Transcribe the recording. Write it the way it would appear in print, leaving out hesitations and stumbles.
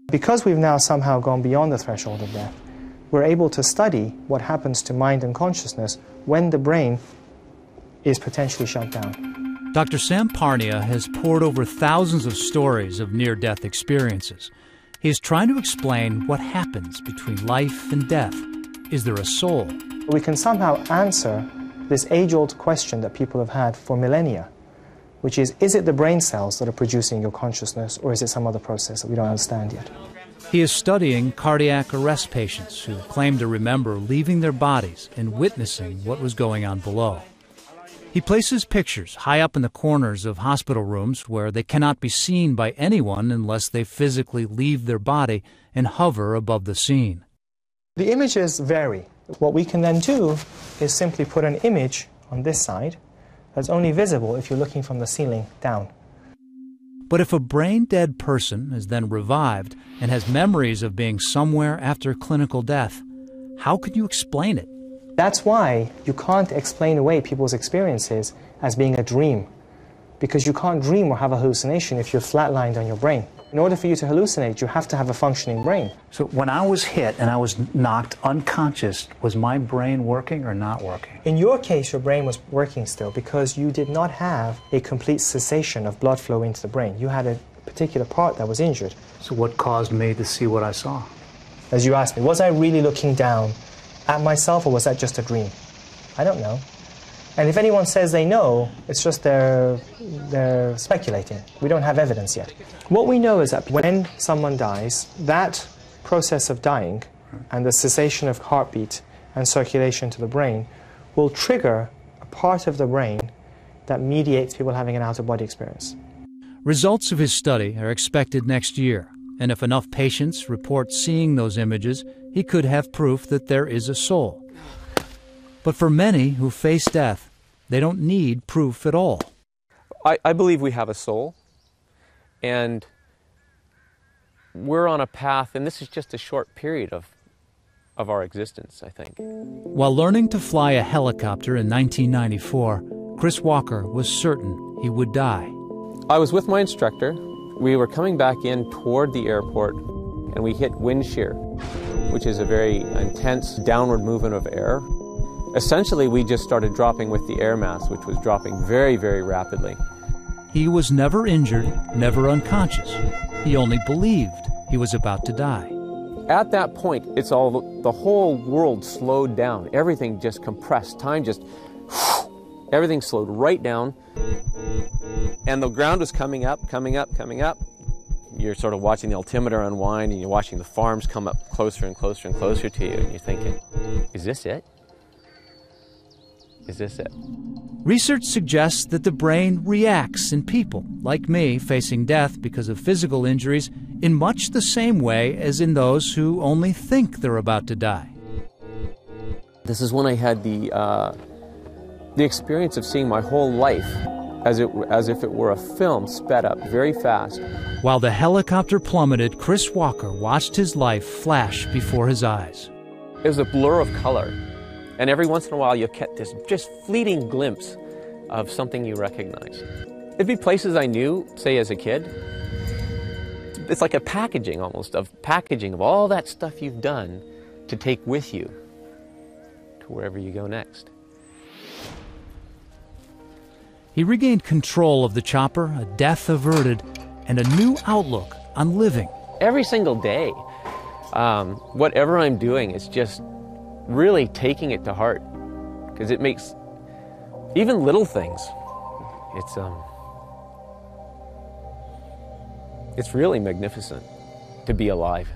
Because we've now somehow gone beyond the threshold of death, we're able to study what happens to mind and consciousness when the brain is potentially shut down. Dr. Sam Parnia has pored over thousands of stories of near-death experiences. He is trying to explain what happens between life and death. Is there a soul? We can somehow answer this age-old question that people have had for millennia, which is it the brain cells that are producing your consciousness, or is it some other process that we don't understand yet? He is studying cardiac arrest patients who claim to remember leaving their bodies and witnessing what was going on below. He places pictures high up in the corners of hospital rooms where they cannot be seen by anyone unless they physically leave their body and hover above the scene. The images vary. What we can then do is simply put an image on this side that's only visible if you're looking from the ceiling down. But if a brain-dead person is then revived and has memories of being somewhere after clinical death, how can you explain it? That's why you can't explain away people's experiences as being a dream, because you can't dream or have a hallucination if you're flatlined on your brain. In order for you to hallucinate, you have to have a functioning brain. So when I was hit and I was knocked unconscious, was my brain working or not working? In your case, your brain was working still because you did not have a complete cessation of blood flow into the brain. You had a particular part that was injured. So what caused me to see what I saw? As you asked me, was I really looking down at myself, or was that just a dream? I don't know. And if anyone says they know, it's just they're speculating. We don't have evidence yet. What we know is that when someone dies, that process of dying and the cessation of heartbeat and circulation to the brain will trigger a part of the brain that mediates people having an out-of-body experience. Results of his study are expected next year, and if enough patients report seeing those images, he could have proof that there is a soul. But for many who face death, they don't need proof at all. I believe we have a soul, and we're on a path, and this is just a short period of our existence, I think. While learning to fly a helicopter in 1994, Chris Walker was certain he would die. I was with my instructor. We were coming back in toward the airport, and we hit wind shear, which is a very intense downward movement of air. Essentially, we just started dropping with the air mass, which was dropping very, very rapidly. He was never injured, never unconscious. He only believed he was about to die. At that point, the whole world slowed down. Everything just compressed. Time just, everything slowed right down. And the ground was coming up, coming up, coming up. You're sort of watching the altimeter unwind, and you're watching the farms come up closer and closer and closer to you, and you're thinking, is this it? Is this it? Research suggests that the brain reacts in people, like me, facing death because of physical injuries, in much the same way as in those who only think they're about to die. This is when I had the experience of seeing my whole life as if it were a film sped up very fast. While the helicopter plummeted, Chris Walker watched his life flash before his eyes. It was a blur of color. And every once in a while, you'll get this just fleeting glimpse of something you recognize. It'd be places I knew, say as a kid. It's like a packaging almost, of all that stuff you've done to take with you to wherever you go next. He regained control of the chopper, a death averted, and a new outlook on living. Every single day, whatever I'm doing is just really taking it to heart, because it makes even little things, it's really magnificent to be alive.